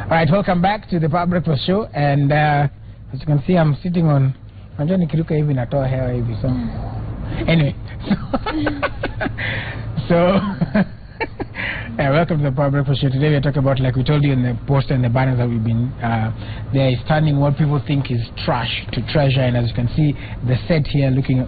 All right, welcome back to the Power Breakfast Show. And as you can see, I'm sitting on. I'm trying to kiruka hivi natoa hewa hivi so. Anyway, so welcome to the Power Breakfast Show. Today we are talking about, like we told you in the poster and the banners that we've been there, is turning what people think is trash to treasure. And as you can see, the set here looking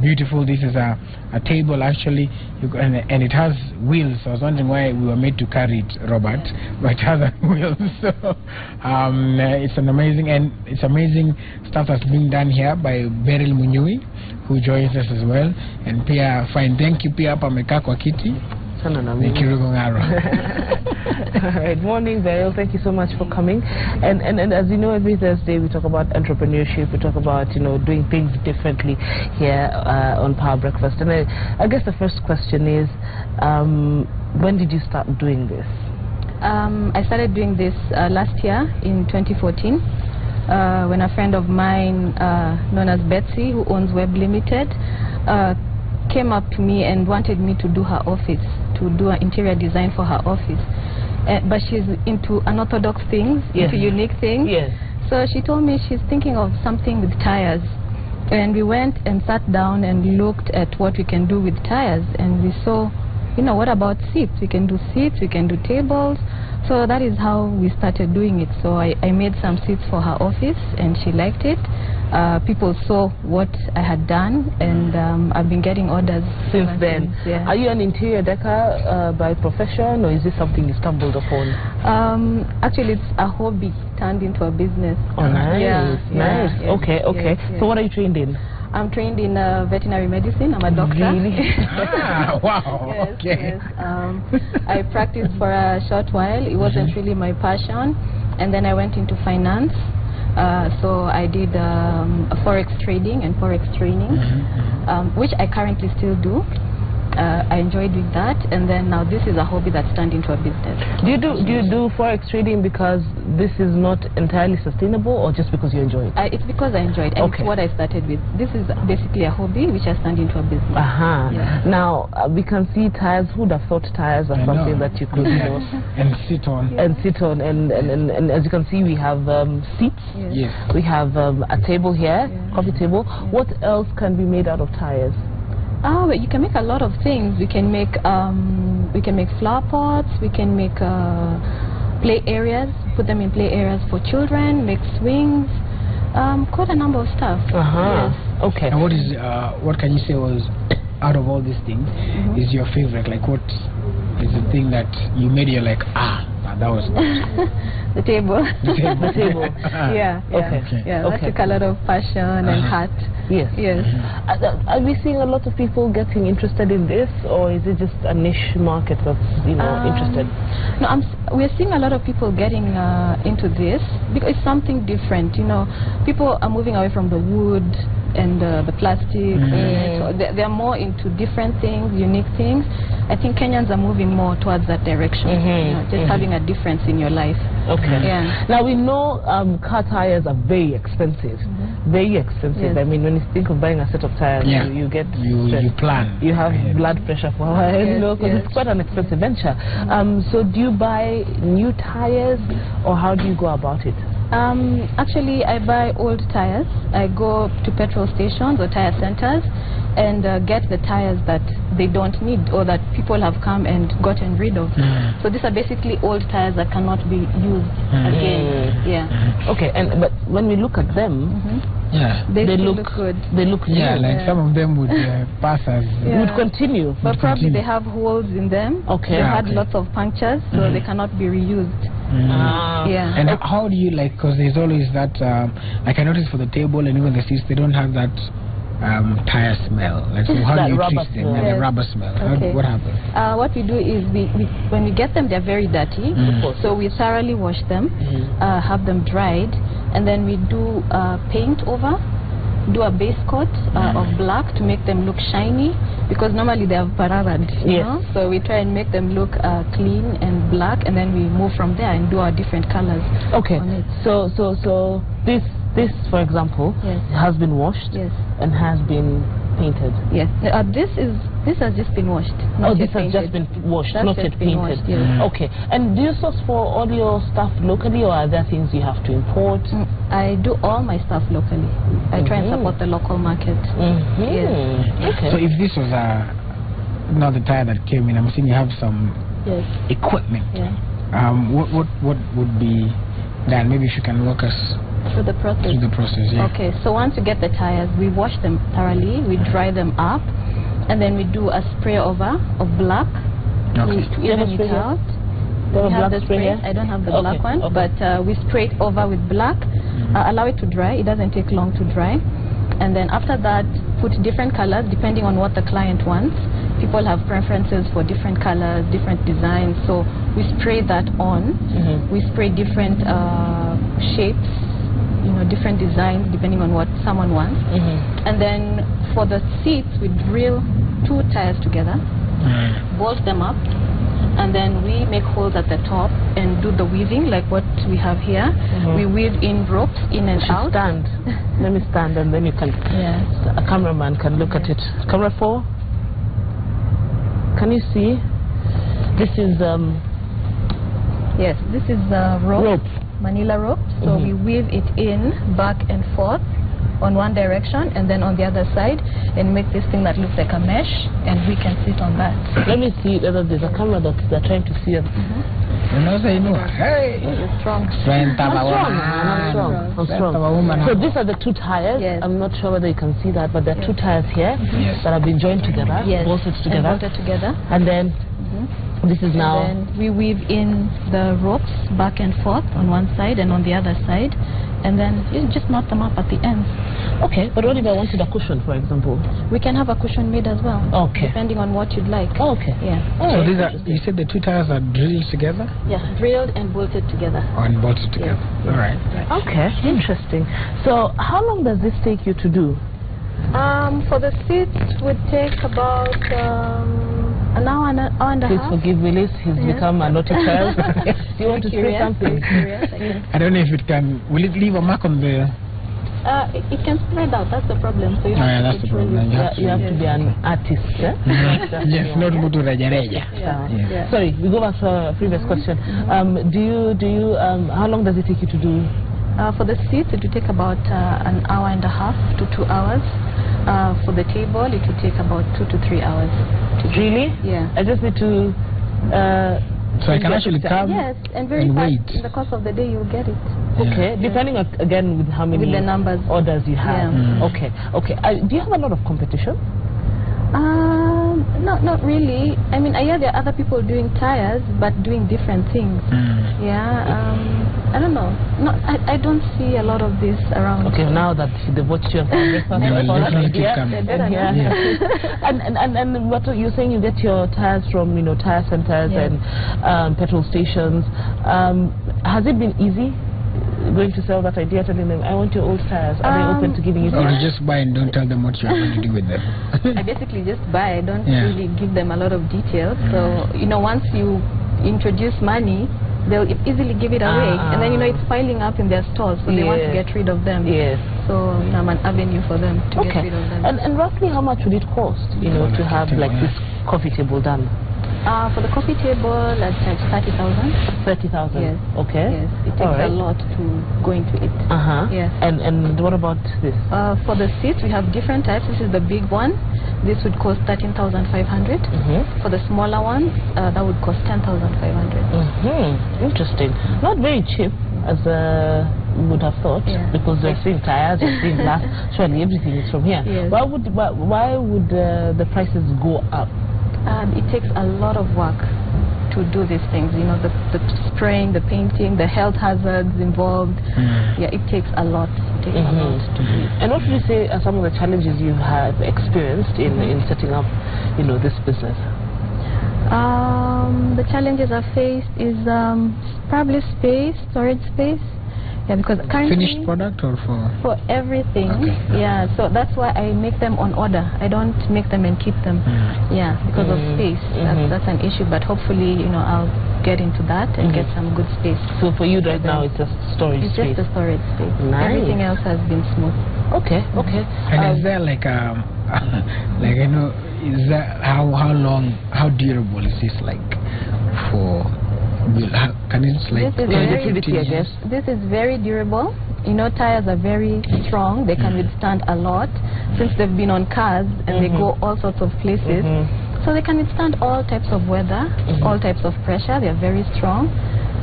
beautiful. This is a table actually, and it has wheels. So I was wondering why we were made to carry it, Robert, but it has wheels. So it's amazing stuff that's being done here by Beryl Munyui, who joins us as well. And Pia, fine, thank you. Pia hapa amekaa kwa kiti. Alright, morning Beryl, thank you so much for coming. And as you know, every Thursday we talk about entrepreneurship, we talk about, you know, doing things differently here on Power Breakfast. And I guess the first question is, when did you start doing this? I started doing this last year in 2014 when a friend of mine known as Betsy, who owns Web Limited, came up to me and wanted me to do her office, to do an interior design for her office. But she's into unorthodox things, into unique things. Yes. So she told me she's thinking of something with tires. And we went and sat down and looked at what we can do with tires. And we saw, you know, what about seats? We can do seats, we can do tables. So that is how we started doing it. So I made some seats for her office and she liked it. People saw what I had done, and I've been getting orders since then. Yeah. Are you an interior decorator by profession, or is this something you stumbled upon? Actually, it's a hobby turned into a business. Oh, nice. Yeah, nice. Yeah, okay. Yeah. So what are you trained in? I'm trained in veterinary medicine. I'm a doctor. Really? Wow. Yes, Okay. Yes. I practiced for a short while. It wasn't really my passion. And then I went into finance. So I did forex trading and forex training, which I currently still do. I enjoy doing that, and then now this is a hobby that's turned into a business. Do you do forex trading because this is not entirely sustainable, or just because you enjoy it? It's because I enjoy it, and it's what I started with. This is basically a hobby which has turned into a business. Yeah. Now we can see tires. Who'd have thought tires are something that you could, you know, and sit on. And sit on, and as you can see, we have seats. Yes. We have a table here, coffee table. What else can be made out of tires? Oh, but you can make a lot of things. We can make flower pots. We can make play areas. Put them in play areas for children. Make swings. Quite a number of stuff. Yes. Okay. And what can you say was, out of all these things, is your favorite? Like, what is the thing that you made? You're like, that was the table. The table. Yeah. Okay. Yeah. That took a lot of passion and heart. Yes. Yes. Are we seeing a lot of people getting interested in this, or is it just a niche market that's, you know, interested? No, we're seeing a lot of people getting into this because it's something different. You know, people are moving away from the wood and the plastic. So they're more into different things, unique things. I think Kenyans are moving more towards that direction. You know, just having a difference in your life. Okay. Yeah. Now we know car tires are very expensive. Very expensive. Yes. I mean, when you think of buying a set of tires, you get you plan. You have blood pressure for a while, you know, because it's quite an expensive venture. So do you buy new tires, or how do you go about it? Actually, I buy old tires. I go to petrol stations or tire centers and get the tires that they don't need or that people have come and gotten rid of. So these are basically old tires that cannot be used again. Yeah. Okay, but when we look at them, they look good. They look new. Yeah, like some of them would pass as would continue. But probably they have holes in them. Okay. They had lots of punctures, so they cannot be reused. Yeah. And how do you, like, because there's always that, like I noticed for the table and even the seats, they don't have that tire smell. Like, so how do you treat them? The rubber smell. What happens? What we do is when we get them, they're very dirty. So we thoroughly wash them, have them dried, and then we do paint over. Do a base coat of black to make them look shiny, because normally they have pararad, you know? So we try and make them look clean and black, and then we move from there and do our different colors on it. So this for example has been washed and has been painted. Yes. This is This has just been washed. Oh, this has just been washed, not yet painted. Washed, yes. Okay. And do you source for all your stuff locally, or are there things you have to import? I do all my stuff locally. I try and support the local market. Yes. Okay. So if this was not the tire that came in, I'm seeing you have some equipment. Yeah. What would be done? Maybe if you can walk us through the process. Through the process, yeah. Okay. So once you get the tires, we wash them thoroughly. We dry them up, and then we do a spray over of black to even it out. We have the spray. I don't have the black one, but we spray it over with black. Allow it to dry. It doesn't take long to dry. And then after that, put different colors depending on what the client wants. People have preferences for different colors, different designs. So we spray that on. We spray different shapes, different designs depending on what someone wants. And then for the seats, we drill 2 tires together, bolt them up, and then we make holes at the top and do the weaving like what we have here. We weave in ropes in and out. Stand. Let me stand, and then you can. A cameraman can look at it. Camera 4. Can you see? This is yes, this is rope. Manila rope. So we weave it in back and forth on one direction and then on the other side and make this thing that looks like a mesh, and we can sit on that. Let me see whether there's a camera that they're trying to see. Hey, you're strong. I'm strong. So these are the 2 tires. Yes. I'm not sure whether you can see that, but there are 2 tires here that have been joined together, bolted together. And then this is now. And then we weave in the ropes back and forth on one side and on the other side, and then you just knot them up at the ends. Okay, but what if I wanted a cushion, for example? We can have a cushion made as well. Okay. Depending on what you'd like. Okay. Yeah. So these are, you said the 2 tires are drilled together? Yeah, drilled and bolted together. And bolted together. Yes. All right. Okay, interesting. So how long does this take you to do? For the seats would take about an hour and a half. Please forgive Willis, he's become a naughty child. Do you want to say something? I don't know if it can, will it leave a mark on the... it can spread out, that's the problem. So you have that's the problem. You have to be an artist. Yes, not go to Reja. Sorry, we go back to our previous question. How long does it take you to do? For the seats, it will take about an hour and a half to 2 hours. For the table, it will take about 2 to 3 hours. Really? Yeah. I just need to... so I can actually come and very fast. wait. In the course of the day, you'll get it. Okay, depending on, again, with how many with the numbers. orders you have. Okay. Do you have a lot of competition? No, not really. I mean, I hear there are other people doing tires, but doing different things. I don't know. No, I don't see a lot of this around. Okay, now that they've watched you on and what you're saying, you get your tires from tire centers and petrol stations. Has it been easy going to sell that idea, telling them, I want your old tires? Are they open to giving you or you just buy and don't tell them what you're going to do with them? I basically just buy. I don't really give them a lot of details. So, once you introduce money, they'll easily give it away. And then, it's piling up in their stores, so they want to get rid of them. So, I'm an avenue for them to get rid of them. And roughly how much would it cost, to have like this coffee table done? For the coffee table, I'd charge 30,000. 30,000. Yes. Okay. Yes. It takes a lot to go into it. Yes. And what about this? For the seats, we have different types. This is the big one. This would cost 13,500. For the smaller ones, that would cost 10,500. Interesting. Not very cheap, as we would have thought, because they're seeing tires, they're seeing glass. Surely everything is from here. Why would the prices go up? It takes a lot of work to do these things. The spraying, the painting, the health hazards involved. It takes a lot. It takes a lot to do it. And what would you say are some of the challenges you have experienced in setting up, this business? The challenges I faced is probably storage space. Because currently... Finished product or for everything. So that's why I make them on order. I don't make them and keep them. Because of space. That's an issue, but hopefully, I'll get into that and get some good space. So for you right now, it's just storage space? It's just a storage space. Nice. Everything else has been smooth. Okay. And is there like a Like, I know, is that how long, how durable is this, like, for, can it, like, this is very durable. You know, tires are very strong. They can withstand a lot since they've been on cars and they go all sorts of places. So they can withstand all types of weather, all types of pressure. They are very strong.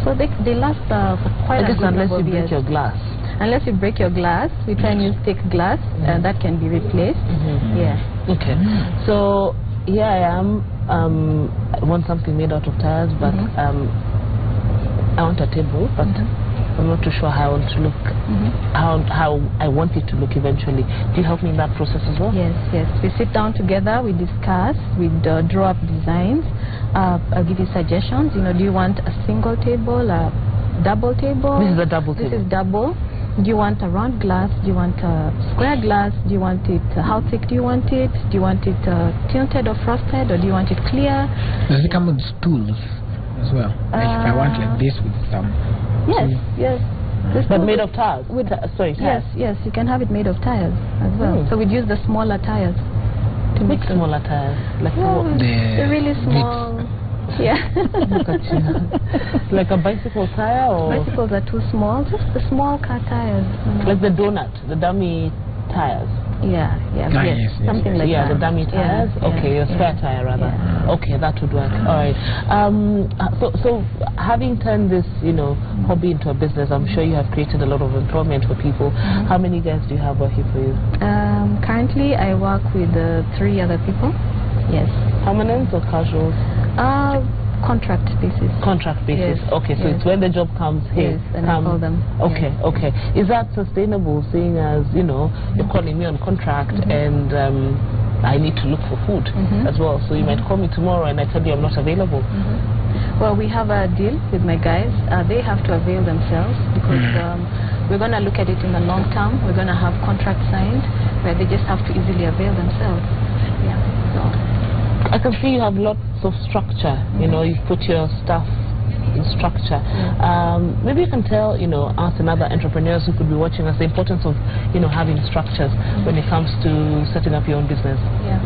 So they last for quite a good unless number of you break years. your glass. Unless you break your glass, we can use thick glass and that can be replaced. Yeah. Okay. So here I am. I want something made out of tires, but I want a table, but I'm not too sure how I want to look, how I want it to look eventually. Do you help me in that process as well? Yes, yes. We sit down together, we discuss, we draw up designs. I'll give you suggestions. You know, do you want a single table, a double table? This is a double table. This is double. Do you want a round glass? Do you want a square glass? Do you want it, how thick do you want it? Do you want it tinted or frosted, or do you want it clear? Does it come with stools as well? Like if I want like this with some... Yes, yes. But made of tires? Sorry, tires. Yes, you can have it made of tires as well. So we'd use the smaller tires. To make smaller tires? Like the really small... Yeah. Look at you. Like a bicycle tire, or? Bicycles are too small, just the small car tires. Like the donut, the dummy tires. Yeah, yes, something like that. Yeah, the dummy tires. Okay, your spare tire rather. Okay, that would work. All right. So having turned this, you know, hobby into a business, I'm sure you have created a lot of employment for people. How many guys do you have working for you? Currently, I work with 3 other people. Yes. Permanent or casuals? Contract basis. Contract basis. Yes. Okay, so it's when the job comes, hey, and I call them. Okay, okay. Is that sustainable, seeing as, you know, you're calling me on contract and I need to look for food as well? So you might call me tomorrow and I tell you I'm not available. Well, we have a deal with my guys. They have to avail themselves because we're going to look at it in the long term. We're going to have contracts signed where they just have to easily avail themselves. Yeah. So I can see you have lots of structure. You know, you put your stuff in structure. Maybe you can tell, you know, us and other entrepreneurs who could be watching us the importance of, you know, having structures when it comes to setting up your own business. Yeah.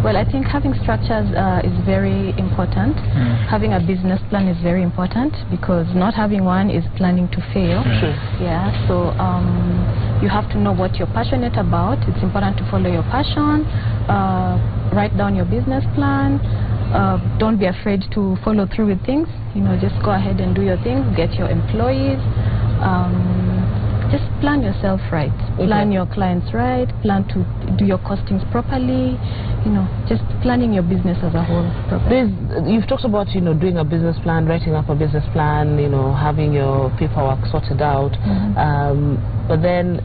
Well, I think having structures is very important. Having a business plan is very important because not having one is planning to fail. Yeah. So you have to know what you're passionate about. It's important to follow your passion. Write down your business plan. Don't be afraid to follow through with things. You know, just go ahead and do your things. Get your employees. Just plan yourself right. Plan your clients right. Plan to do your costings properly. You know, just planning your business as a whole properly. You've talked about, you know, doing a business plan, writing up a business plan, you know, having your paperwork sorted out. But then,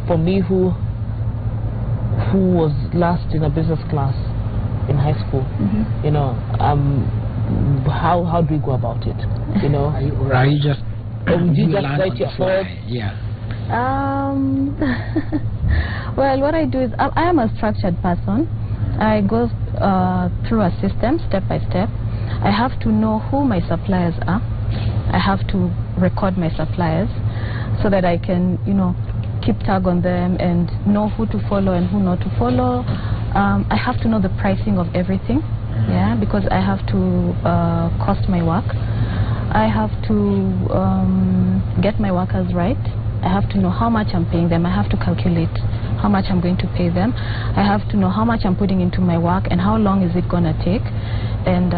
for me, who was last in a business class in high school, you know, how do we go about it? You know, are you just write your thoughts? Yeah. Well, what I do is I am a structured person. I go through a system, step by step. I have to know who my suppliers are. I have to record my suppliers so that I can, you know, keep tag on them and know who to follow and who not to follow. I have to know the pricing of everything, yeah, because I have to cost my work. I have to get my workers right. I have to know how much I'm paying them. I have to calculate how much I'm going to pay them. I have to know how much I'm putting into my work and how long is it going to take, and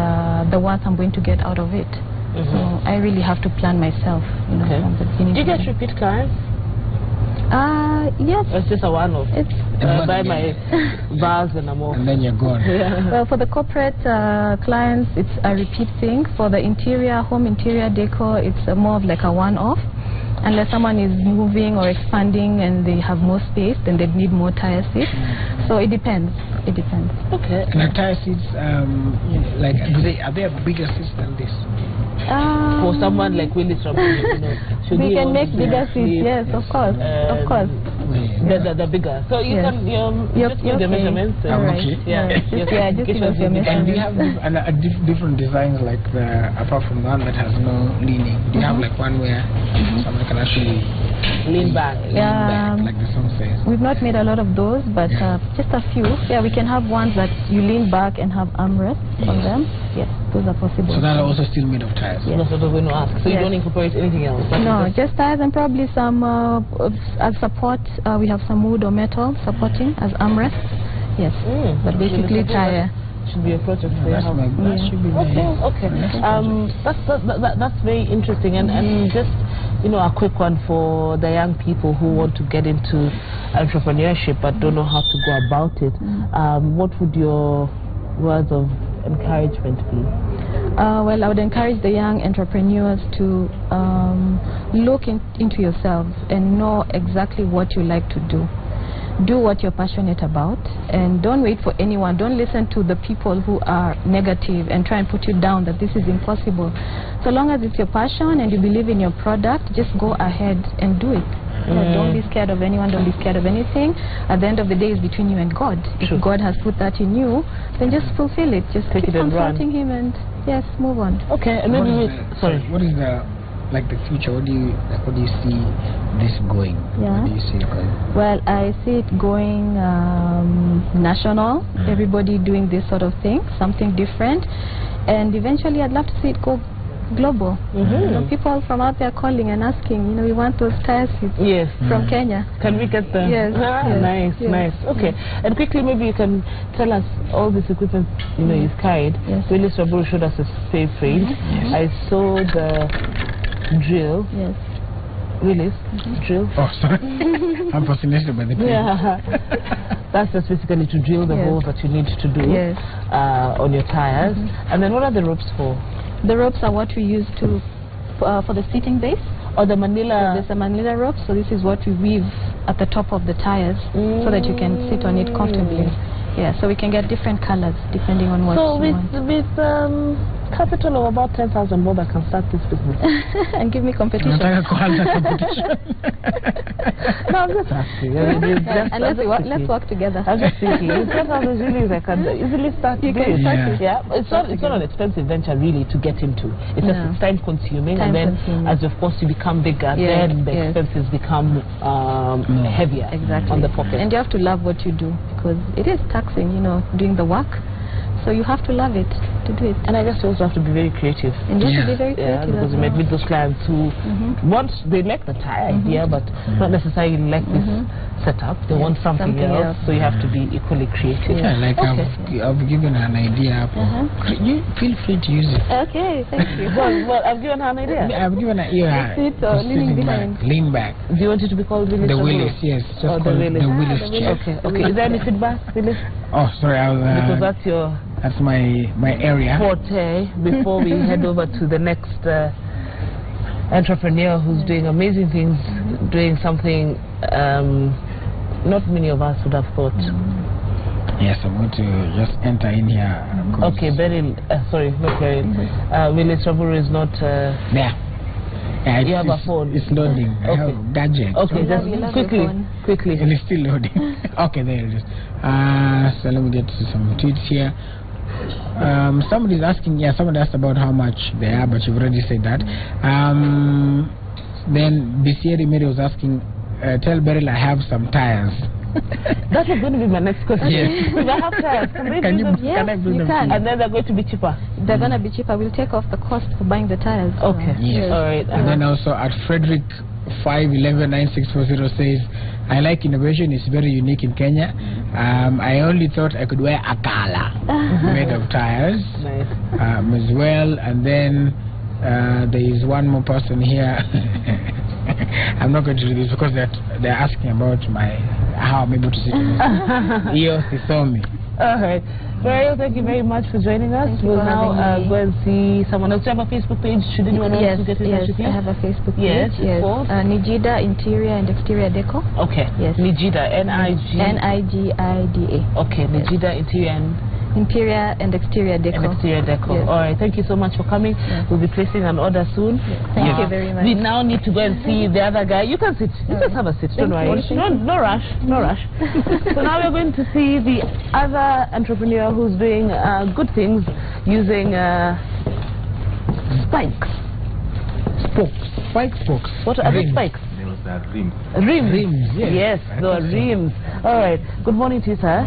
the worth I'm going to get out of it. So I really have to plan myself, you know, from the beginning. Do you get repeat clients? Yes. It's just a one-off. It's buy my vase and I'm off. And then you're gone. Well, for the corporate clients, it's a repeat thing. For the interior, home interior decor, it's more of like a one-off. Unless someone is moving or expanding and they have more space, then they need more tire seats. So it depends. It depends. Okay. And the tire seats, like, are they bigger seats than this? For someone like Willis from, you know, we can make bigger seats. Yes, of course, of course. The bigger. So you can just give the measurements. Just give us your measurements. And do you have different designs, like apart from the one that has no leaning? Do you have like one where someone can actually Lean back. Lean back, like the song says. We've not made a lot of those, but just a few. Yeah, we can have ones that you lean back and have armrests on them. Yes, those are possible. So that are also still made of tires? Yes. That's what I was going to ask. So you don't incorporate anything else? No, just tires and probably some, as support, we have some wood or metal supporting as armrests. Yes, but basically tire. Should be a project for That should be nice. Okay. That's very interesting, and just a quick one for the young people who want to get into entrepreneurship but don't know how to go about it. What would your words of encouragement be? Well, I would encourage the young entrepreneurs to look into yourselves and know exactly what you like to do. Do what you're passionate about, and don't wait for anyone. Don't listen to the people who are negative and try and put you down that this is impossible. So long as it's your passion and you believe in your product, just go ahead and do it. Don't be scared of anyone, don't be scared of anything. At the end of the day, it's between you and God. If God has put that in you, then just fulfill it. Just keep consulting Him and yes, move on. Okay, and maybe what is the future? What do you see this going? Yeah. What do you see it going? Well, I see it going national. Everybody doing this sort of thing, something different, and eventually I'd love to see it go global. People from out there calling and asking, we want those tire seats from Kenya. Can we get them? Yes. Nice. Okay. And quickly, maybe you can tell us all this equipment you've carried. Willis Raburu showed us a safe range. I saw the drill. Yes. Willis, drill. Oh, sorry. I'm fascinated by the drill. That's just basically to drill the holes that you need to do on your tires. And then what are the ropes for? The ropes are what we use to for the seating base. Or the Manila? There's a Manila rope, so this is what we weave at the top of the tires so that you can sit on it comfortably. Yeah, so we can get different colors depending on what you want. So with capital of about 10,000 bob, I can start this business. And give me competition. No, I'm just asking. And let's work together. I'm just thinking, 10,000 really I can easily start you doing. Yeah. It's not an expensive venture really to get into. It's just time consuming, and then as of course you become bigger, then the expenses become heavier on the pocket. And you have to love what you do, because it is taxing, doing the work. So you have to love it to do it. And I guess you also have to be very creative. And you have to be very creative. Because we met with those clients who once they like the tire idea, but not necessarily like this setup. They want something else. So you have to be equally creative. Yeah, like I've given her an idea. You feel free to use it. Okay, thank you. well, I've given her an idea. I've given her lean back. Do you want it to be called Willis? The Willis, yes. Just call it the Willis chair. Okay. Is there any feedback, Willis? Oh, sorry, because that's my area. Forte. Before we head over to the next entrepreneur who's doing amazing things, doing something not many of us would have thought. Yes, I'm going to just enter in here. Okay, Beryl. Sorry, not Beryl. Willis Raburu is not there. Yeah, you have a phone. It's loading. I have gadget. Okay, just quickly. And it's still loading. Okay, there it is. So let me get to some tweets here. Somebody's asking, somebody asked about how much they are, but you've already said that. Then Bisieri Mary was asking, tell Beryl I have some tires. That was going to be my next question. Yes. If I have tires, can I bring them? And then they're going to be cheaper. They're going to be cheaper. We'll take off the cost for buying the tires. Okay. Yes. All right. And then also at Frederick 5119640 says, I like innovation. It's very unique in Kenya. I only thought I could wear a kala made of tires as well. And then there is one more person here. I'm not going to do this because they're asking about how I'm able to sit on this. Yes, they saw me. All right. Beryl, thank you very much for joining us. We'll now go and see someone else. Do you have a Facebook page? Should anyone else get in touch with you? Yes, I have a Facebook page. Yes, it's called? Nijida Interior and Exterior Deco. Okay. Yes. Nijida, N-I-G-I-D-A. Okay, Nijida Interior and Exterior Deco. And Exterior Deco. Yes. All right, thank you so much for coming. Yes. We'll be placing an order soon. Yes. Thank you very much. We now need to go and see the other guy. You can sit. You just have a seat. Don't worry. No rush. No rush. So now we're going to see the other entrepreneur who's doing good things using spikes. Spokes. Spokes. What are the spikes? rims. Rims. Yes, there are rims. All right. Good morning to you, sir.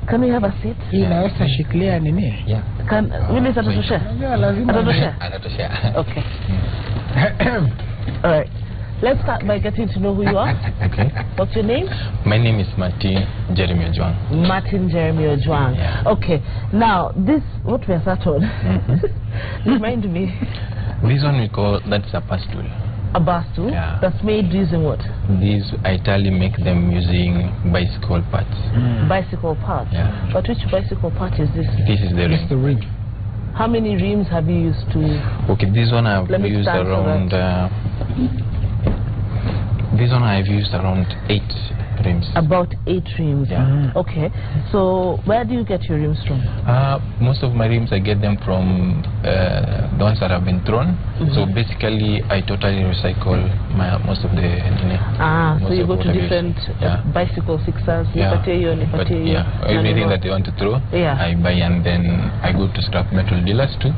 Can we have a seat? Inaweza shikilia nini? Yeah. Can really atatosha? Lazima. Atatosha. Okay. All right. Let's start by getting to know who you are. Okay. What's your name? My name is Martin Jeremy Ojwang. Martin Jeremy Ojwang. Yeah. Okay. Now, this, what we are sat on, remind me. This one we call, that's a bar stool. A bar stool? Yeah. That's made using what? These, I totally make them using bicycle parts. Bicycle parts. Yeah. But which bicycle part is this? This is the It's the rim. rim. How many rims have you used to? Okay, this one I've Let me used stand for around... this one I've used around 8 rims. About 8 rims. Yeah. Okay. So where do you get your rims from? Most of my rims I get them from the ones that have been thrown. So basically I totally recycle most of the So you go to different bicycle fixers. Anything that they want to throw, I buy, and then I go to scrap metal dealers too.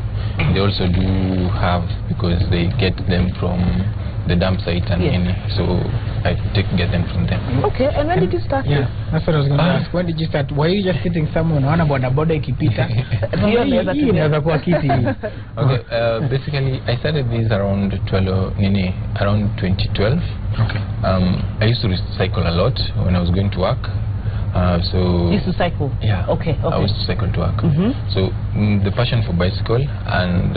They also do have, because they get them from the dump site and so I get them from them. Okay, and when did you start? Yeah, that's what I was going to ask. When did you start? Were you just sitting somewhere on boda ikipita? Okay, basically I started this around 2012. Okay. I used to recycle a lot when I was going to work. So you used to cycle? Yeah. Okay. I used to cycle to work. So the passion for bicycle and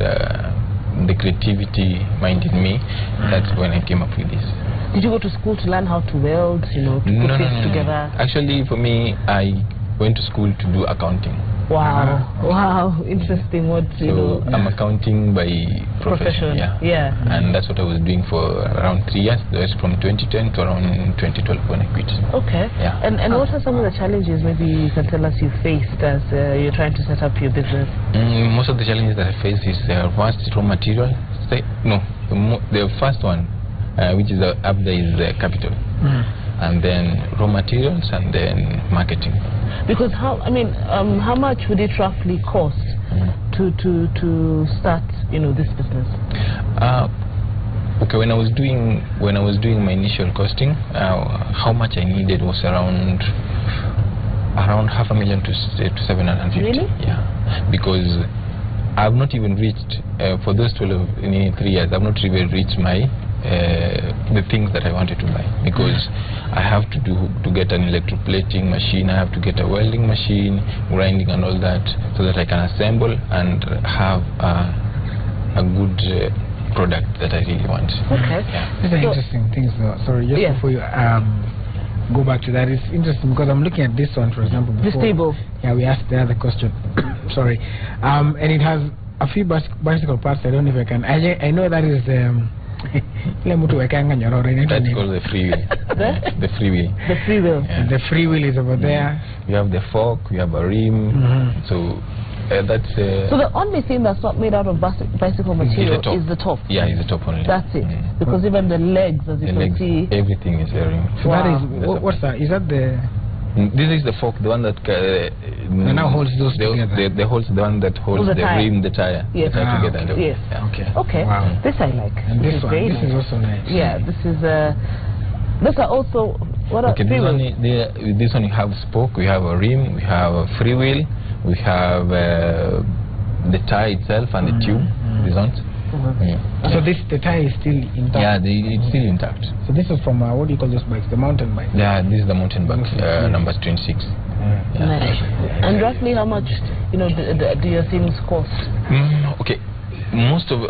the creativity mind in me, that's when I came up with this. Did you go to school to learn how to weld, to put things together? Actually, for me, I went to school to do accounting. Wow. Wow, interesting. What I'm accounting by profession. Yeah. And that's what I was doing for around 3 years. That was from 2010 to around 2012 when I quit. Okay. Yeah. And what are some of the challenges maybe you can tell us you faced as you're trying to set up your business? Most of the challenges that I face is first raw material. The first one, which is up there, is capital. And then raw materials, and then marketing. Because how much would it roughly cost to start this business? Okay, when I was doing my initial costing, how much I needed was around $500,000 to 750. Really? Yeah, because I've not even reached for those 3 years. I've not even reached my the things that I wanted to buy, because I have to get an electroplating machine, I have to get a welding machine, grinding and all that, so that I can assemble and have a good product that I really want. Okay. Yeah. These are interesting things though. Sorry, just before you go back to that, it's interesting because I'm looking at this one, for example, before. This table. Yeah, we asked the other question. Sorry. And it has a few bicycle parts. I don't know if I can. I know that is that's called the free wheel. The free wheel. The free wheel. Yeah. The free wheel is over there. You have the fork, you have a rim. So that's so the only thing that's not made out of bicycle material is the top. Yeah, is the top only. That's it. Because even the legs, as you can see, everything is a rim. So that is what's that? Is that the? This is the fork, the one that now holds those together. The holds, the one that holds the rim, the tire, yes. the tire together. Okay. Yes. Yeah. Okay. Wow. This I like. And this one, this is also nice. Yeah, this is. Those are also what are this one you have spoke, we have a rim, we have a free wheel, we have the tire itself and the tube. These ones. So the tire is still intact? Yeah, it's still intact. So this is from, what do you call those bikes? The mountain bike? Yeah, this is the mountain bike, number 26. Nice. And roughly how much, do your things cost? Okay. Most of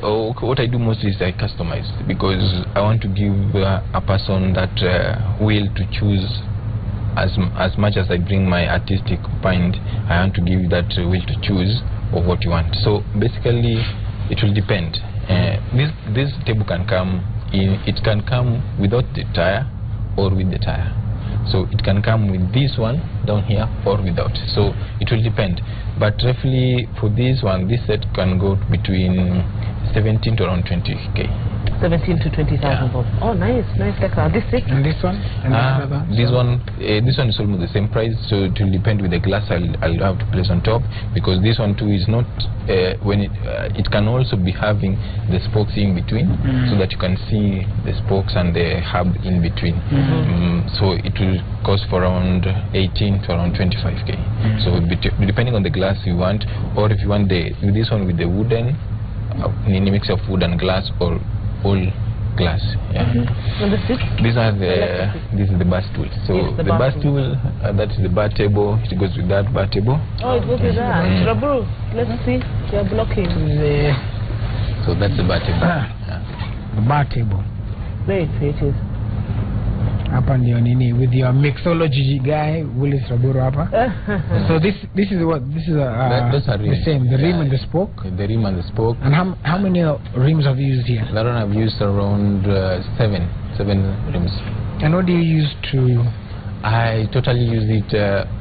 what I do mostly is I customize, because I want to give a person that will to choose. As much as I bring my artistic mind, I want to give that will to choose of what you want. So basically, it will depend. This table can come in. It can come without the tire or with the tire. So it can come with this one down here or without. So it will depend. But roughly for this one, this set can go between 17 to around 20K. 17 to 20,000 bob. Oh, nice, Tekra. This it? And this one? And this one is almost the same price. So it will depend with the glass I'll have to place on top, because this one too is not when it can also be having the spokes in between, so that you can see the spokes and the hub in between. So it will cost for around 18 to around 25k. So depending on the glass you want, or if you want this one with the wooden, mix of wood and glass, or all glass. And this is the bar stool. So yes, the bar stool, that is the bar table. It goes with that bar table. Oh, it goes with that. Raburu, let's see. You're blocking. So that's the bar table. The bar table. There it is. Hapa ndio nini with your mixology guy Willis Raburu hapa. So this is what this is the same, the rim and the spoke. The rim and the spoke. And how many rims have you used here? That one I've used around seven rims. And what do you use to? I totally use it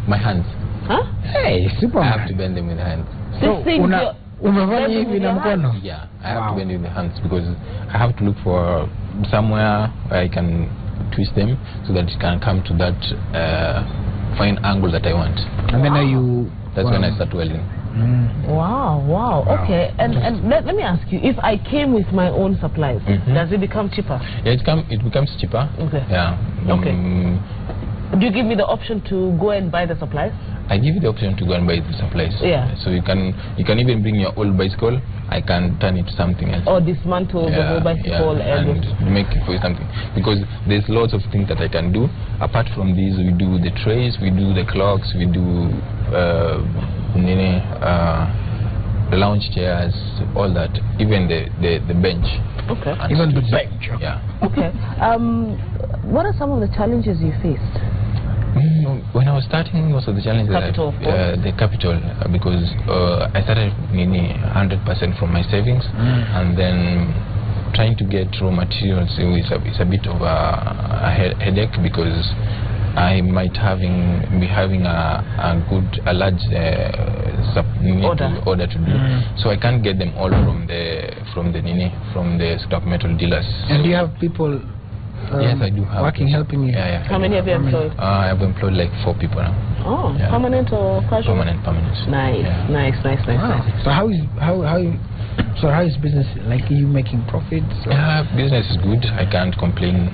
my hands. Huh? Hey, Superman. I have to bend them with the hands. This thing. Umefanya hivi na mkono? Yeah, I have to bend with the hands, because I have to look for somewhere where I can twist them so that it can come to that fine angle that I want. And then that's when I start welding. Wow. Okay. And let me ask you, if I came with my own supplies, does it become cheaper? Yeah, it becomes cheaper. Okay. Yeah. Okay. Do you give me the option to go and buy the supplies? I give you the option to go and buy the supplies. Yeah. So you can even bring your old bicycle. I can turn it to something else. Or dismantle the whole bicycle and make it for something. Because there's lots of things that I can do. Apart from these, we do the trays, we do the clocks, we do the lounge chairs, all that. Even the bench. Okay. Even the bench. Yeah. Okay. What are some of the challenges you faced? When I was starting, most of the challenges the capital, because I started 100% from my savings, and then trying to get raw materials is a bit of a headache, because I might be having a large order to do, so I can't get them all from the scrap metal dealers. And do you have people? Yes, I do have. Working, helping you? Yeah. How many have you employed? I have employed like 4 people now. Oh, yeah. Permanent or casual? Permanent. Nice, yeah. nice. Wow. So how is business? Like, are you making profits? Business is good. I can't complain.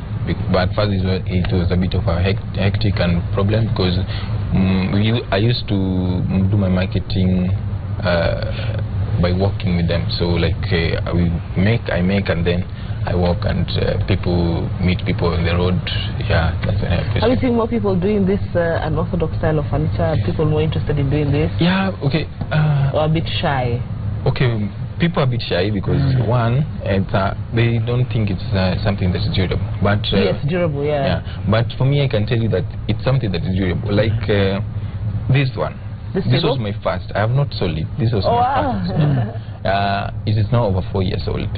But first it was a bit of a hectic and problem, because I used to do my marketing by working with them. So like I make and then I walk, and people meet people on the road. Yeah, that's when I appreciate. Have you seen more people doing this unorthodox style of furniture? Are people more interested in doing this? Yeah, okay. Or a bit shy? Okay, people are a bit shy because one, they don't think it's something that's durable. But yes, durable, yeah. But for me, I can tell you that it's something that is durable. Like this one. This was my first. I have not sold it. This was my first. It is now over 4 years old.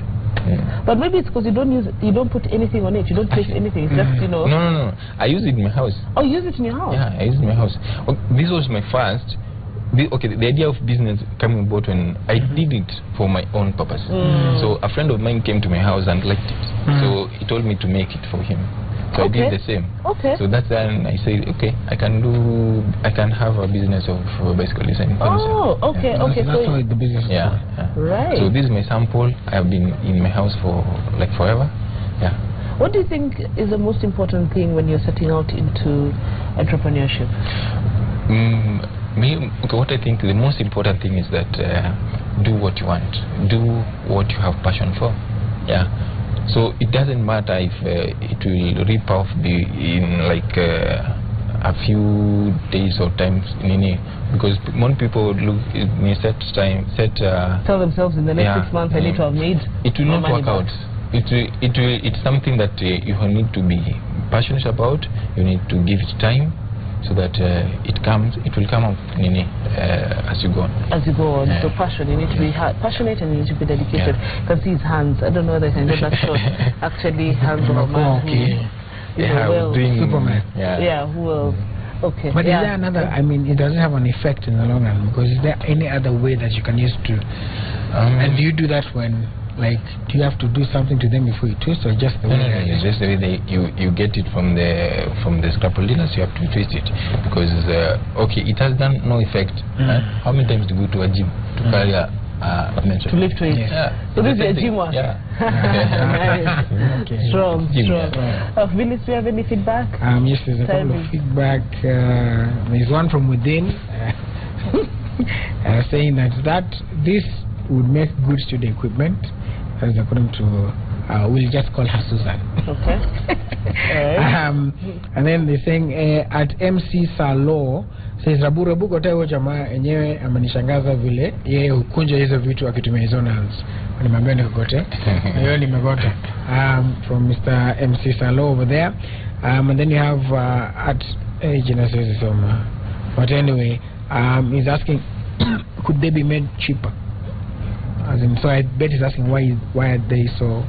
But maybe it's because you don't put anything on it. You don't place anything. It's just, No. I use it in my house. Oh, you use it in your house? Yeah, I use it in my house. This was my first. The idea of business coming about when I did it for my own purpose. So a friend of mine came to my house and liked it. So he told me to make it for him. So I did the same. Okay. So that's when I said, okay, I can have a business of bicycle design. Oh, okay, okay. That's how the business. Yeah. Right. So this is my sample. I have been in my house for like forever. Yeah. What do you think is the most important thing when you're setting out into entrepreneurship? What I think the most important thing is that do what you want, do what you have passion for. Yeah. So it doesn't matter if it will rip off in like a few days or times, because most people look in a tell themselves in the next 6 months I need to have made. It will not work out. It's something that you need to be passionate about. You need to give it time, so that it will come out as you go on. As you go on. So passion, you need to be passionate and you need to be dedicated. You can see his hands. I don't know whether I can get that shot. Actually, hands of a man doing Superman. Yeah, who will. Okay. But is there another, it doesn't have an effect in the long run, because is there any other way that you can use to, and do you do that when Like, do you have to do something to them before you twist, or just the way? No, it's just the way you get it from the scrapple dealers. You have to twist it because okay, it has done no effect. How many times do you go to a gym to carry a to lift weights? Yes. Yeah. So this is a gym one. Yeah. Nice. Okay. Strong. Yeah. Willis, do you have any feedback? Yes, there's a couple of feedback. There's one from within saying that this would make good studio equipment, as according to we'll just call her Susan. Okay. And then they're saying at MC Salo says Rabu kotewo jamaa enyewe amenishangaza vile yeye hukunja hizo vitu akitumia hizo nails. Nimwambia nikokote. Hiyo nimegota. From Mr. MC Salo over there. And then you have at Genesis Soma. But anyway, he's asking could they be made cheaper? As in, so I bet he's asking why are they so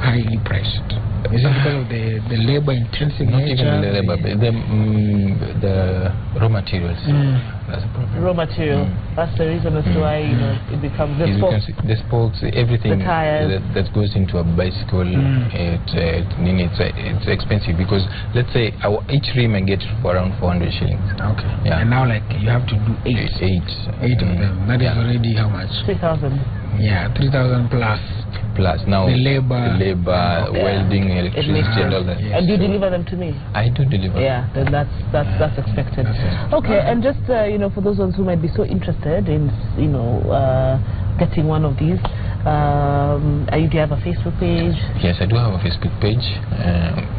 highly priced? Is it because of the labor intensive Not nature? even the labor, the raw materials. That's the problem. Raw material. That's the reason as to why it becomes the spokes. The spokes, everything The tires. that goes into a bicycle, it's expensive because let's say each rim I get for around 400 shillings. Okay. Yeah. And now like you have to do eight of them. That is already how much? 3,000. Yeah, 3,000 plus now the labor, welding, electricity, and all that. Yes. And do you deliver them to me? I do deliver. Yeah, then that's expected. Okay, and just for those ones who might be so interested in getting one of these, do you have a Facebook page? Yes, I do have a Facebook page.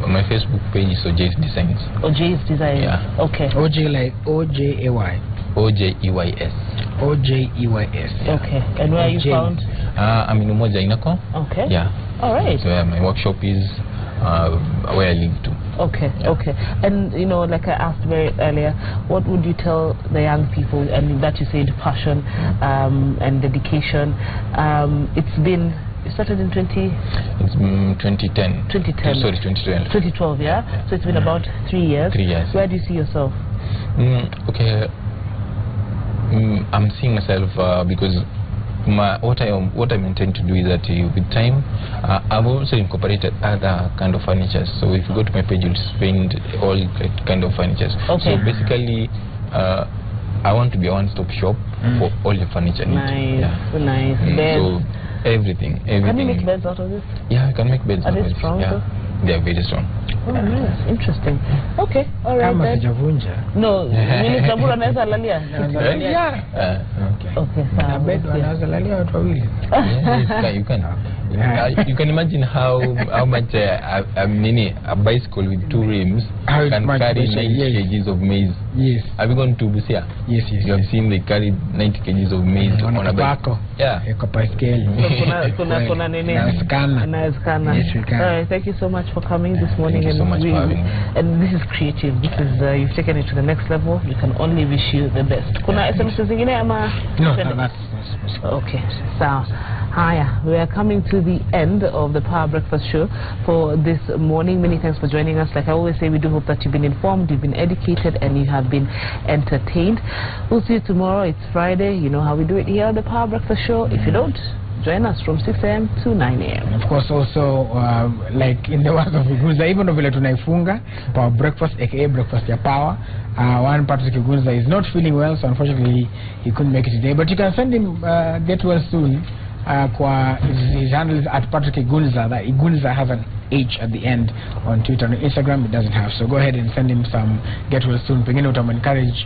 My Facebook page is OJ's Designs. OJ's Designs. Yeah. Okay. OJ like OJAY. OJEYS. OJEYS. Okay. And where are you found? I'm in Umoja Inako. Okay. Yeah. All right. So my workshop is where I live to. Okay. Yeah. Okay. And like I asked very earlier, what would you tell the young people? And that you said passion and dedication. It started in 2010. 2010. Sorry, 2012. 2012. Yeah. So it's been about 3 years. 3 years. Where do you see yourself? Okay. I'm seeing myself because what I intend to do is that with time I've also incorporated other kind of furniture. So if you go to my page, you'll find all kind of furniture. Okay. So basically I want to be a one-stop shop for all your furniture needs. Nice. Yeah. Nice. Beds. So everything. Can you make beds out of this? Yeah, I can make beds. Are they strong? Yeah. They are very strong. Oh, nice. Interesting. Okay. All right. Kama sijavunja. No. Mimi sabura anaweza lalia. Yeah. Okay. Sawa. Bed wanaweza lalia watu wawili. You can. You can imagine how much a bicycle with two rims can carry 90 kgs of maize. Yes. Have you gone to Busia? Yes. You have seen they carry 90 kgs of maize on a bike. Yeah. Kuna nini? Inawezekana. Yes, we can. All right. Thank you so much for coming this morning. Thank you so much for having me. And this is creative. This is you've taken it to the next level. We can only wish you the best. Kuna SMS zingine ama? No, that's okay. So, hiya. We are coming to the end of the Power Breakfast show for this morning. Many thanks for joining us. Like I always say, we do hope that you've been informed, you've been educated, and you have been entertained. We'll see you tomorrow. It's Friday. You know how we do it here on the Power Breakfast show. If you don't, join us from 6 a.m. to 9 a.m. Of course, also like in the words of Igunza, even though vile tunaifunga Power Breakfast, aka Breakfast ya Power, one Patrick Igunza is not feeling well, so unfortunately he couldn't make it today. But you can send him get well soon. His handle is at Patrick Igunza. That Igunza has an H at the end on Twitter. On Instagram it doesn't have. So go ahead and send him some get well soon. Pengine encourage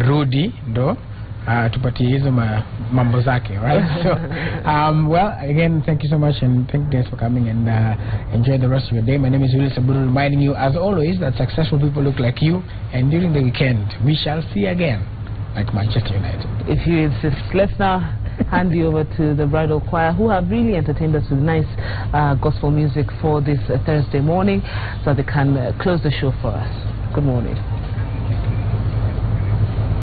Rudy ndo tupatie hizo mambo zake, right? So well, again, thank you so much, and thank you guys for coming, and enjoy the rest of your day. My name is Willis Aburu, reminding you as always that successful people look like you, and during the weekend we shall see again like Manchester United. If you insist. Let's now hand you over to the bridal choir, who have really entertained us with nice gospel music for this Thursday morning, so they can close the show for us. Good morning.